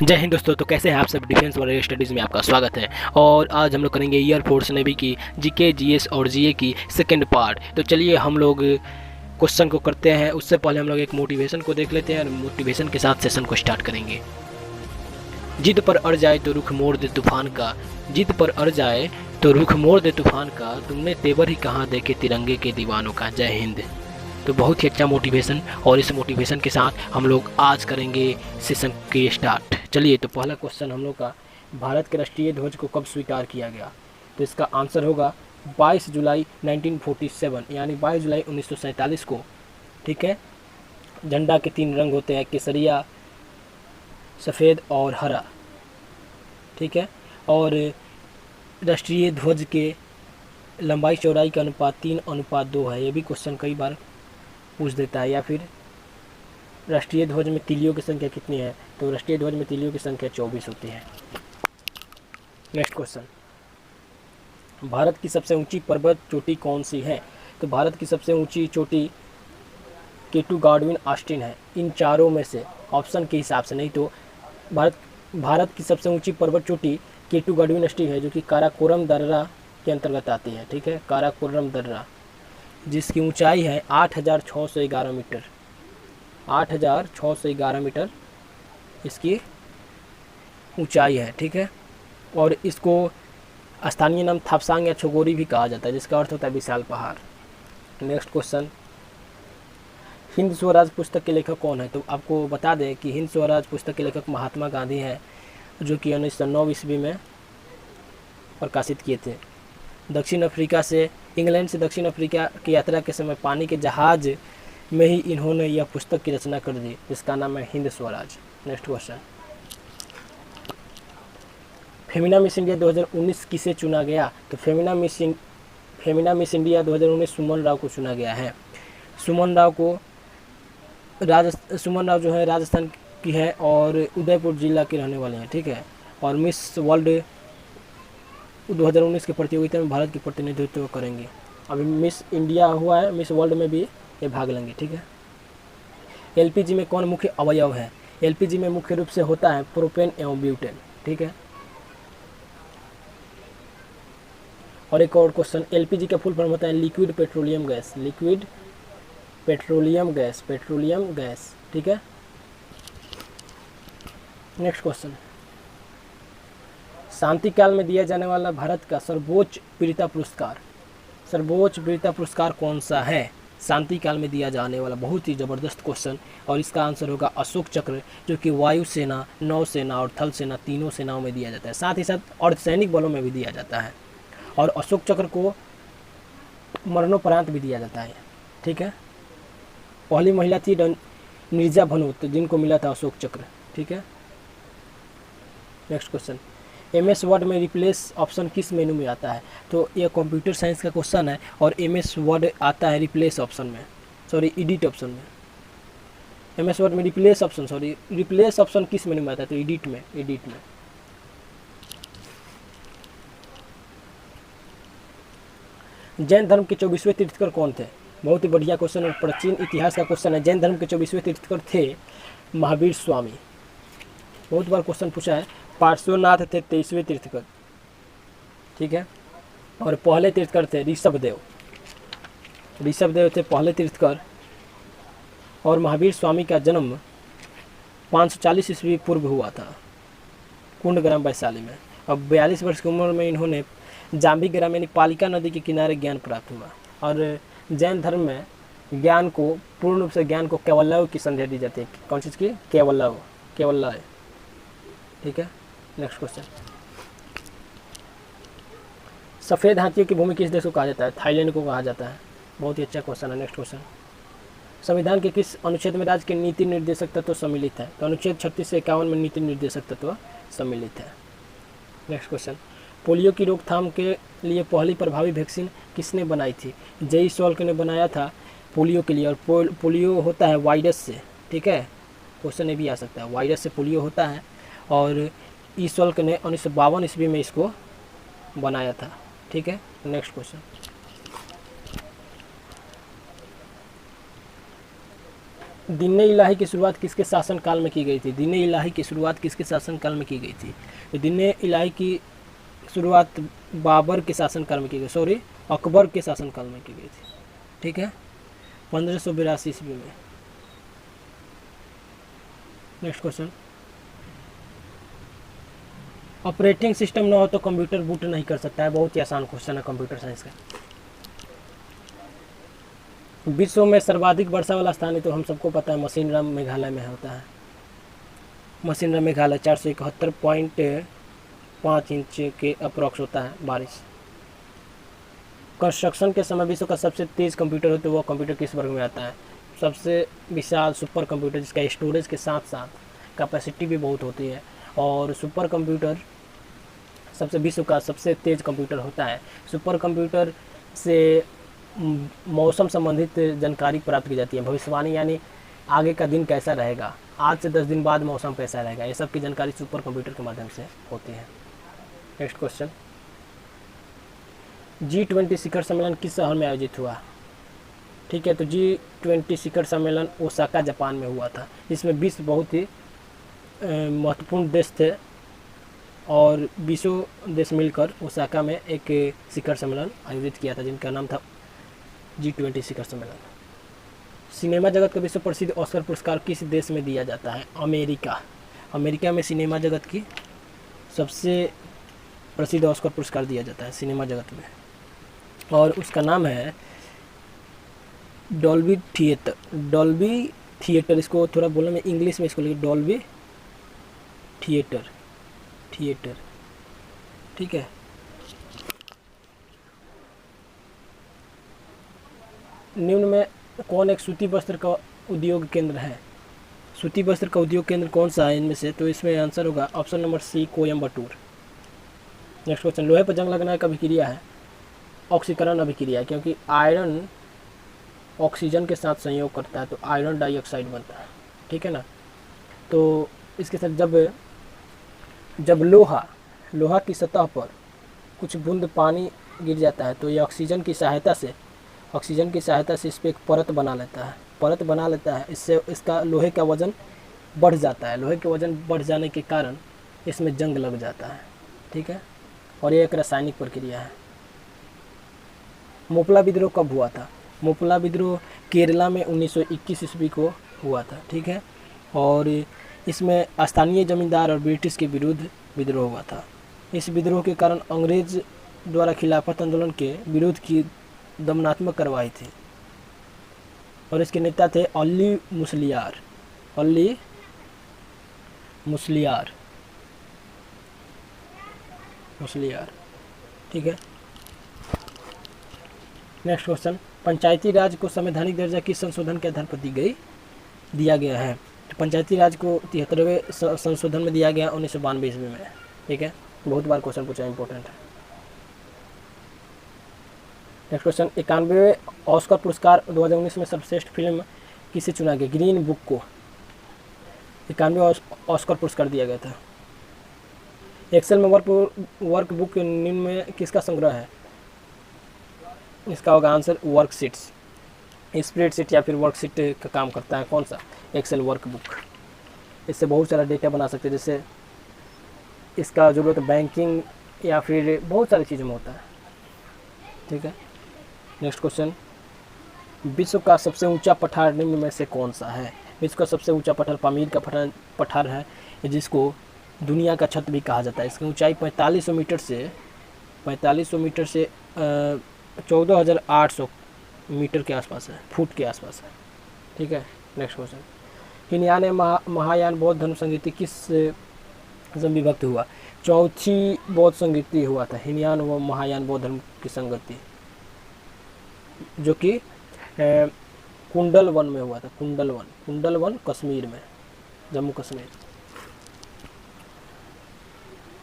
जय हिंद दोस्तों। तो कैसे हैं आप सब। डिफेंस वाले स्टडीज़ में आपका स्वागत है। और आज हम लोग करेंगे एयरफोर्स नेवी की जीके जीएस और जीए की सेकंड पार्ट। तो चलिए हम लोग क्वेश्चन को करते हैं। उससे पहले हम लोग एक मोटिवेशन को देख लेते हैं और मोटिवेशन के साथ सेशन को स्टार्ट करेंगे। जिद पर अड़ जाए तो रुख मोड़ दे तूफान का, जिद पर अड़ जाए तो रुख मोड़ दे तूफान का, तुमने तेवर ही कहाँ देखे तिरंगे के दीवानों का। जय हिंद। तो बहुत ही अच्छा मोटिवेशन, और इस मोटिवेशन के साथ हम लोग आज करेंगे सेशन के स्टार्ट। चलिए, तो पहला क्वेश्चन हम लोग का, भारत के राष्ट्रीय ध्वज को कब स्वीकार किया गया। तो इसका आंसर होगा 22 जुलाई 1947, यानी 22 जुलाई 1947 को। ठीक है। झंडा के 3 रंग होते हैं, केसरिया, सफ़ेद और हरा। ठीक है। और राष्ट्रीय ध्वज के लंबाई चौड़ाई का अनुपात 3:2 है। ये भी क्वेश्चन कई बार पूछ देता है। या फिर राष्ट्रीय ध्वज में तीलियों की संख्या कितनी है। तो राष्ट्रीय ध्वज में तीलियों की संख्या 24 होती है। नेक्स्ट क्वेश्चन, भारत की सबसे ऊंची पर्वत चोटी कौन सी है। तो भारत की सबसे ऊंची चोटी केटू गार्डविन ऑस्टिन है। इन चारों में से ऑप्शन के हिसाब से, नहीं तो भारत की सबसे ऊंची पर्वत चोटी केटू गार्डविन ऑस्टिन है, जो कि काराकोरम दर्रा के अंतर्गत आती है। ठीक है, काराकोरम दर्रा, जिसकी ऊंचाई है 8,611 मीटर। 8,611 मीटर इसकी ऊंचाई है। ठीक है। और इसको स्थानीय नाम थापसांग या छोगोरी भी कहा जाता है, जिसका अर्थ होता है विशाल पहाड़। नेक्स्ट क्वेश्चन, हिंद स्वराज पुस्तक के लेखक कौन है। तो आपको बता दें कि हिंद स्वराज पुस्तक के लेखक महात्मा गांधी हैं, जो कि 1909 ईस्वी में प्रकाशित किए थे। दक्षिण अफ्रीका से, इंग्लैंड से दक्षिण अफ्रीका की यात्रा के समय पानी के जहाज में ही इन्होंने यह पुस्तक की रचना कर दी, जिसका नाम है Hind Swaraj. Next question, Femina miss India 2019 किसे चुना गया। तो फेमिना मिस इंडिया 2019 सुमन राव को चुना गया है। सुमन राव जो है राजस्थान की है और उदयपुर जिला के रहने वाले हैं। ठीक है। और मिस वर्ल्ड 2019 की प्रतियोगिता में भारत की प्रतिनिधित्व करेंगे। अभी मिस इंडिया हुआ है, मिस वर्ल्ड में भी ये भाग लेंगे। ठीक है। एलपीजी में कौन मुख्य अवयव है। एलपीजी में मुख्य रूप से होता है प्रोपेन एवं ब्यूटेन। ठीक है। और एक और क्वेश्चन, एलपीजी का फुल फॉर्म होता है liquid petroleum gas. Liquid petroleum gas. ठीक है। नेक्स्ट क्वेश्चन, शांति काल में दिया जाने वाला भारत का सर्वोच्च वीरता पुरस्कार कौन सा है। शांति काल में दिया जाने वाला बहुत ही ज़बरदस्त क्वेश्चन, और इसका आंसर होगा अशोक चक्र, जो कि वायुसेना, नौसेना और थल सेना तीनों सेनाओं में दिया जाता है। साथ ही साथ अर्धसैनिक बलों में भी दिया जाता है। और अशोक चक्र को मरणोपरांत भी दिया जाता है। ठीक है। पहली महिला थी नीरजा भनोत, जिनको मिला था अशोक चक्र। ठीक है। नेक्स्ट क्वेश्चन, एमएस वर्ड में रिप्लेस ऑप्शन किस मेनू में आता है। तो यह कंप्यूटर साइंस का क्वेश्चन है, और एमएस वर्ड आता है रिप्लेस ऑप्शन में, सॉरी एडिट ऑप्शन में। एमएस वर्ड में रिप्लेस ऑप्शन किस मेनू में आता है। तो एडिट में। जैन धर्म के 24वें तीर्थकर कौन थे। बहुत ही बढ़िया क्वेश्चन है, प्राचीन इतिहास का क्वेश्चन है। जैन धर्म के 24वें तीर्थकर थे महावीर स्वामी। बहुत बार क्वेश्चन पूछा है। पार्श्वनाथ थे 23वें तीर्थकर। ठीक है। और पहले तीर्थकर थे ऋषभदेव थे पहले तीर्थकर। और महावीर स्वामी का जन्म 540 ईस्वी पूर्व हुआ था कुंडग्राम वैशाली में। अब 42 वर्ष की उम्र में इन्होंने जाम्बी ग्राम यानी पालिका नदी के किनारे ज्ञान प्राप्त हुआ। और जैन धर्म में ज्ञान को, पूर्ण रूप से ज्ञान को केवल्लव की संज्ञा दी जाती है। कौन चीज़ की। केवल्लव। ठीक है। नेक्स्ट क्वेश्चन, सफ़ेद हाथियों की भूमि किस देश को कहा जाता है। थाईलैंड को कहा जाता है। बहुत ही अच्छा क्वेश्चन है। नेक्स्ट क्वेश्चन, संविधान के किस अनुच्छेद में राज्य के नीति निर्देशक तत्व सम्मिलित है। तो अनुच्छेद 36 से 51 में नीति निर्देशक तत्व सम्मिलित है। नेक्स्ट क्वेश्चन, पोलियो की रोकथाम के लिए पहली प्रभावी वैक्सीन किसने बनाई थी। जेई सॉल्क ने बनाया था पोलियो के लिए। और पोलियो होता है वायरस से। ठीक है। क्वेश्चन ये भी आ सकता है, वायरस से पोलियो होता है। और ई सॉल्क ने 1952 ईस्वी में इसको बनाया था। ठीक है। नेक्स्ट क्वेश्चन, दीन इलाही की शुरुआत किसके शासनकाल में की गई थी? दीन इलाही की शुरुआत किसके शासनकाल में की गई थी? तो दीन इलाही की शुरुआत बाबर के शासनकाल में की गई, सॉरी अकबर के शासनकाल में की गई थी। ठीक है, 1582 ईस्वी में। नेक्स्ट क्वेश्चन, ऑपरेटिंग सिस्टम ना हो तो कंप्यूटर बूट नहीं कर सकता है। बहुत ही आसान क्वेश्चन है कंप्यूटर साइंस का। विश्व में सर्वाधिक वर्षा वाला स्थान है तो हम सबको पता है मौसिनराम मेघालय में होता है। मौसिनराम मेघालय 471.5 इंच के अप्रॉक्स होता है बारिश। कंस्ट्रक्शन के समय विश्व का सबसे तेज़ कंप्यूटर हो तो वो कंप्यूटर किस वर्ग में आता है? सबसे विशाल सुपर कंप्यूटर, जिसका स्टोरेज के साथ साथ कैपेसिटी भी बहुत होती है, और सुपर कंप्यूटर सबसे विश्व का सबसे तेज़ कंप्यूटर होता है। सुपर कंप्यूटर से मौसम संबंधित जानकारी प्राप्त की जाती है, भविष्यवाणी यानी आगे का दिन कैसा रहेगा, आज से 10 दिन बाद मौसम कैसा रहेगा, ये सब की जानकारी सुपर कंप्यूटर के माध्यम से होती है। नेक्स्ट क्वेश्चन, G20 शिखर सम्मेलन किस शहर में आयोजित हुआ? ठीक है, तो G20 शिखर सम्मेलन ओसाका जापान में हुआ था। इसमें 20 बहुत ही महत्वपूर्ण देश थे और 20 देश मिलकर ओसाका में एक शिखर सम्मेलन आयोजित किया था, जिनका नाम था G20 शिखर सम्मेलन। सिनेमा जगत का विश्व प्रसिद्ध ऑस्कर पुरस्कार किस देश में दिया जाता है? अमेरिका। अमेरिका में सिनेमा जगत की सबसे प्रसिद्ध ऑस्कर पुरस्कार दिया जाता है सिनेमा जगत में, और उसका नाम है डॉल्बी थिएटर। डॉल्बी थिएटर, इसको थोड़ा बोलने में इंग्लिश में इसको लिखिए डॉल्बी थिएटर। थिएटर, ठीक है। निम्न में कौन एक सूती वस्त्र का उद्योग केंद्र है? सूती वस्त्र का उद्योग केंद्र कौन सा है इनमें से? तो इसमें आंसर होगा option number C, Coimbatore. Next question, लोहे पर जंग लगना एक अभिक्रिया है? ऑक्सीकरण अभिक्रिया है, क्योंकि आयरन ऑक्सीजन के साथ संयोग करता है तो आयरन डाइऑक्साइड बनता है। ठीक है ना, तो इसके साथ जब लोहा की सतह पर कुछ बूंद पानी गिर जाता है तो ये ऑक्सीजन की सहायता से इस पर एक परत बना लेता है। इससे इसका लोहे का वज़न बढ़ जाता है। लोहे के वज़न बढ़ जाने के कारण इसमें जंग लग जाता है। ठीक है, और ये एक रासायनिक प्रक्रिया है। मोपला विद्रोह कब हुआ था? मोपला विद्रोह केरला में 1921 ईस्वी को हुआ था। ठीक है, और इसमें स्थानीय जमींदार और ब्रिटिश के विरुद्ध विद्रोह हुआ था। इस विद्रोह के कारण अंग्रेज द्वारा खिलाफत आंदोलन के विरोध की दमनात्मक कार्रवाई थी, और इसके नेता थे अली मुस्लियार। ठीक है, नेक्स्ट क्वेश्चन, पंचायती राज को संवैधानिक दर्जा किस संशोधन के आधार पर दिया गया है? तो पंचायती राज को 73वें संशोधन में दिया गया 1992 ईस्वी में। ठीक है, बहुत बार क्वेश्चन पूछा, इंपॉर्टेंट है। नेक्स्ट क्वेश्चन, 91वें ऑस्कर पुरस्कार 2019 में सर्वश्रेष्ठ फिल्म किसे चुना गया? ग्रीन बुक को 91वें ऑस्कर पुरस्कार दिया गया था। एक्सेल में वर्क बुक निम्न में किसका संग्रह है? इसका होगा आंसर वर्कशीट्स। स्प्रेडशीट या फिर वर्कशीट का काम करता है कौन सा? Excel workbook. इससे बहुत सारा डेटा बना सकते हैं, जैसे इसका ज़रूरत बैंकिंग या फिर बहुत सारी चीज़ों में होता है। ठीक है, नेक्स्ट क्वेश्चन, विश्व का सबसे ऊंचा पठार निम्न में से कौन सा है? विश्व का सबसे ऊंचा पठार पामीर का पठार है, जिसको दुनिया का छत भी कहा जाता है। इसकी ऊंचाई 4500 मीटर से 14,800 मीटर के आसपास है, फुट के आसपास है। ठीक है, नेक्स्ट क्वेश्चन, हिनयान महायान बौद्ध धर्म संगीति किस में विभक्त हुआ? चौथी बौद्ध संगीति हुआ था, हिनयान व महायान बौद्ध धर्म की संगति, जो कि कुंडल वन में हुआ था। कुंडल वन कश्मीर में, जम्मू कश्मीर।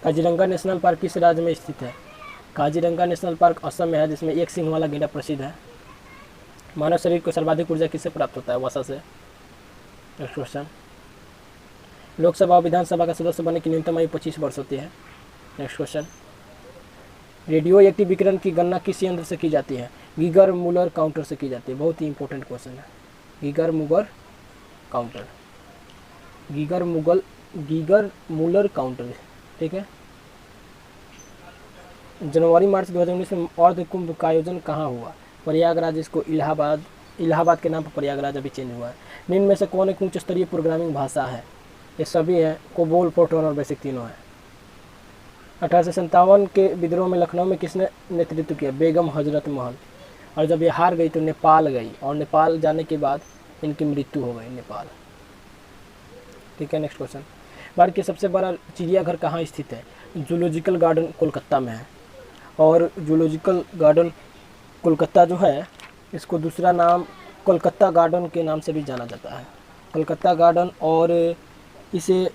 काजीरंगा नेशनल पार्क किस राज्य में स्थित है? काजीरंगा नेशनल पार्क असम में है, जिसमें एक सिंह वाला गैंडा प्रसिद्ध है। मानव शरीर को सर्वाधिक ऊर्जा किससे प्राप्त होता है? वसा से। नेक्स्ट क्वेश्चन, लोकसभा और विधानसभा का सदस्य बनने की न्यूनतम आयु 25 वर्ष होती है। नेक्स्ट क्वेश्चन, रेडियो एक्टिव विकिरण की गणना किस यंत्र से की जाती है? गीगर मुलर काउंटर से की जाती है। बहुत ही इंपॉर्टेंट क्वेश्चन है, Geiger Muller counter, Geiger Muller counter, ठीक है। जनवरी मार्च 2019 में अर्ध कुंभ का आयोजन कहाँ हुआ? प्रयागराज, इसको इलाहाबाद के नाम पर प्रयागराज अभी चेंज हुआ है। निम्न में से कौन एक उच्च स्तरीय प्रोग्रामिंग भाषा है? ये सभी हैं, कोबोल, फोर्ट्रॉन और बेसिक, तीनों हैं। 1857 के विद्रोह में लखनऊ में किसने नेतृत्व किया? बेगम हजरत महल। और जब ये हार गई तो नेपाल गई, और नेपाल जाने के बाद इनकी मृत्यु हो गई, नेपाल, ठीक है। नेक्स्ट क्वेश्चन, भारत के सबसे बड़ा चिड़ियाघर कहाँ स्थित है? जूलॉजिकल गार्डन कोलकाता में है। और जूलॉजिकल गार्डन कोलकाता जो है, इसको दूसरा नाम कोलकाता गार्डन के नाम से भी जाना जाता है, कोलकाता गार्डन। और इसे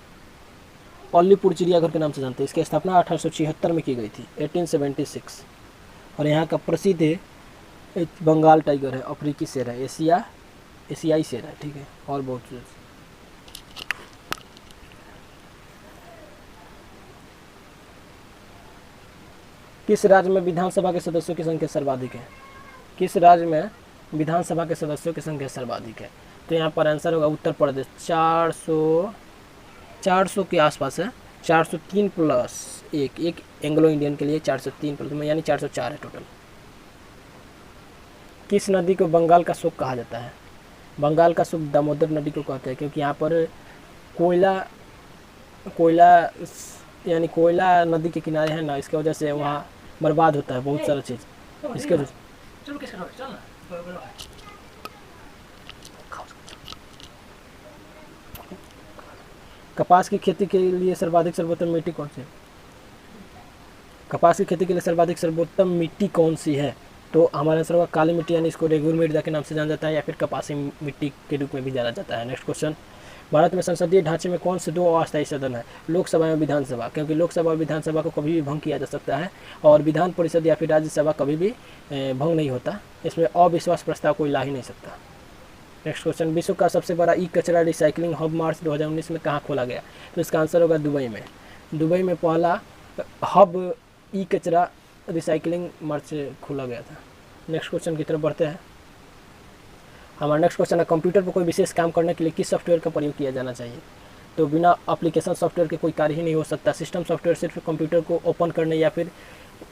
अलीपुर चिड़ियाघर के नाम से जानते हैं। इसकी स्थापना 1876 में की गई थी, 1876। और यहाँ का प्रसिद्ध एक बंगाल टाइगर है, अफ्रीकी शेर है, एशियाई शेर है, ठीक है। और बहुत चीज़। किस राज्य में विधानसभा के सदस्यों की संख्या सर्वाधिक है? किस राज्य में विधानसभा के सदस्यों की संख्या सर्वाधिक है? तो यहाँ पर आंसर होगा उत्तर प्रदेश, 400 के आसपास है, 403 प्लस एक एंग्लो इंडियन के लिए 403 प्लस, यानी 404 है टोटल। किस नदी को बंगाल का शोक कहा जाता है? बंगाल का शोक दामोदर नदी को कहते हैं, क्योंकि यहाँ पर कोयला नदी के किनारे है ना, इसके वजह से वहाँ बर्बाद होता है बहुत सारा चीज़, इसके वजह। कपास की खेती के लिए सर्वाधिक सर्वोत्तम मिट्टी कौन सी है? कपास की खेती के लिए सर्वाधिक सर्वोत्तम मिट्टी कौन सी है? तो हमारा आंसर होगा काली मिट्टी, यानी इसको रेगुर मृदा के नाम से जाना जाता है, या फिर कपासी मिट्टी के रूप में भी जाना जाता है। नेक्स्ट क्वेश्चन, भारत में संसदीय ढांचे में कौन से 2 अस्थायी सदन है? लोकसभा एवं विधानसभा, क्योंकि लोकसभा और विधानसभा को कभी भी भंग किया जा सकता है, और विधान परिषद या फिर राज्यसभा कभी भी भंग नहीं होता, इसमें अविश्वास प्रस्ताव कोई ला ही नहीं सकता। नेक्स्ट क्वेश्चन, विश्व का सबसे बड़ा ई कचरा रिसाइकलिंग हब मार्च 2019 में कहाँ खोला गया? तो इसका आंसर होगा दुबई में। दुबई में पहला हब ई कचरा रिसाइकलिंग मार्च खोला गया था। नेक्स्ट क्वेश्चन की तरफ बढ़ते हैं। हमारा नेक्स्ट क्वेश्चन है, कंप्यूटर पर कोई विशेष काम करने के लिए किस सॉफ्टवेयर का प्रयोग किया जाना चाहिए? तो बिना एप्लीकेशन सॉफ्टवेयर के कोई कार्य ही नहीं हो सकता। सिस्टम सॉफ्टवेयर सिर्फ कंप्यूटर को ओपन करने या फिर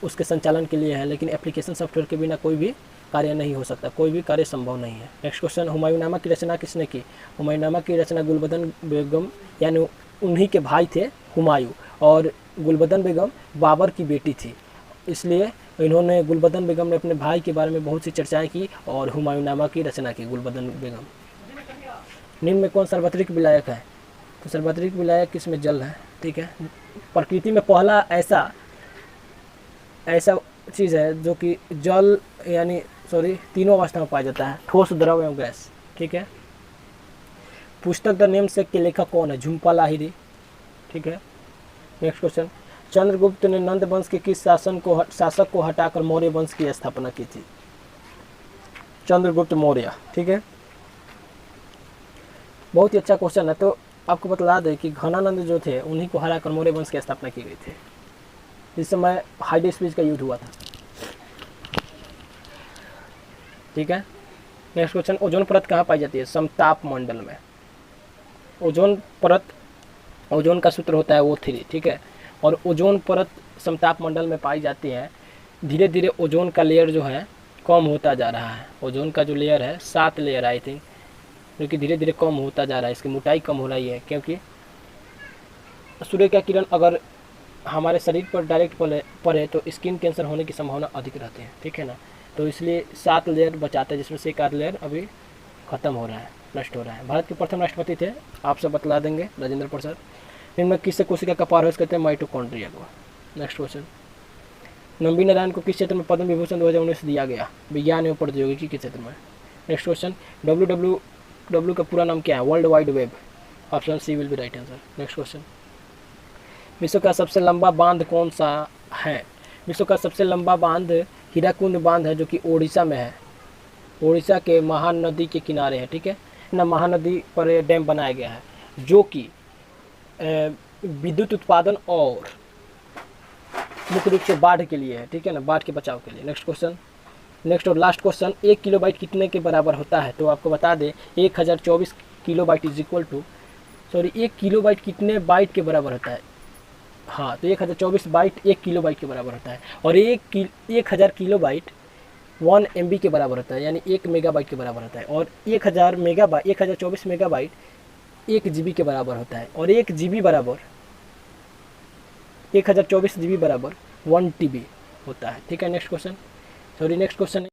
उसके संचालन के लिए है, लेकिन एप्लीकेशन सॉफ्टवेयर के बिना कोई भी कार्य नहीं हो सकता, कोई भी कार्य संभव नहीं है। नेक्स्ट क्वेश्चन, हुमायूंनामा की रचना किसने की? हुमायूंनामा की रचना गुलबदन बेगम, यानी उन्हीं के भाई थे हुमायूं, और गुलबदन बेगम बाबर की बेटी थी, इसलिए इन्होंने, गुलबदन बेगम ने अपने भाई के बारे में बहुत सी चर्चाएं की और हुमायूंनामा की रचना की, गुलबदन बेगम। निम्न में कौन सार्वत्रिक विलायक है? तो सार्वत्रिक विलायक किसमें जल है, ठीक है। प्रकृति में पहला ऐसा चीज़ है जो कि जल तीनों अवस्था में पाया जाता है, ठोस, द्रव एवं गैस, ठीक है। पुस्तक द नेम से के लेखक कौन है? झुम्पा लाहिरी, ठीक है। नेक्स्ट क्वेश्चन, चंद्रगुप्त ने नंद वंश के किस शासक को हटाकर मौर्य वंश की स्थापना की थी? चंद्रगुप्त मौर्य, ठीक है। बहुत ही अच्छा क्वेश्चन है। तो आपको बता दें कि घनानंद जो थे उन्हीं को हराकर मौर्य वंश की स्थापना की गई थी, जिस समय हाइडेस ब्रिज का युद्ध हुआ था, ठीक है। नेक्स्ट क्वेश्चन, ओजोन परत कहाँ पाई जाती है? समताप मंडल में। ओजोन परत, ओजोन का सूत्र होता है O3, ठीक है। और ओजोन परत समताप मंडल में पाई जाती है। धीरे धीरे ओजोन का लेयर जो है कम होता जा रहा है। ओजोन का जो लेयर है 7 लेयर आई थिंक, जो कि धीरे धीरे कम होता जा रहा है, इसकी मोटाई कम हो रही है, क्योंकि सूर्य का किरण अगर हमारे शरीर पर डायरेक्ट पड़े तो स्किन कैंसर होने की संभावना अधिक रहती है, ठीक है ना। तो इसलिए 7 लेयर बचाते हैं, जिसमें से एक आध लेयर अभी ख़त्म हो रहा है, नष्ट हो रहा है। भारत के प्रथम राष्ट्रपति थे, आप सब बतला देंगे, राजेंद्र प्रसाद। इनमें किससे कोशिका का पारवेश करते हैं? माइटोकॉन्ड्रिया को। नेक्स्ट क्वेश्चन, नंबी नारायण को किस क्षेत्र में पद्म विभूषण 2019 दिया गया? विज्ञान एवं प्रौद्योगिकी के क्षेत्र में। नेक्स्ट क्वेश्चन, WWW का पूरा नाम क्या है? World wide web. Option C will be right answer. Next question, विश्व का सबसे लंबा बांध कौन सा है? विश्व का सबसे लंबा बांध हीराकुंड बांध है, जो कि ओडिशा में है। ओडिशा के महानदी के किनारे है, ठीक है ना। महानदी पर डैम बनाया गया है, जो कि विद्युत उत्पादन और मुख्य रूप से बाढ़ के लिए है, ठीक है ना, बाढ़ के बचाव के लिए। नेक्स्ट क्वेश्चन, नेक्स्ट और लास्ट क्वेश्चन, 1 किलोबाइट कितने के बराबर होता है? तो आपको बता दें 1024 kilobyte is equal to, sorry 1 kilobyte कितने बाइट के बराबर होता है? हाँ, तो 1024 बाइट 1 किलो बाइट के बराबर होता है, और 1000 किलो बाइट 1 MB के बराबर होता है, यानी 1 मेगाबाइट के बराबर होता है। और 1024 मेगाबाइट 1 GB के बराबर होता है, और 1 GB बराबर 1024 GB बराबर 1 TB होता है। ठीक है, next question, sorry next question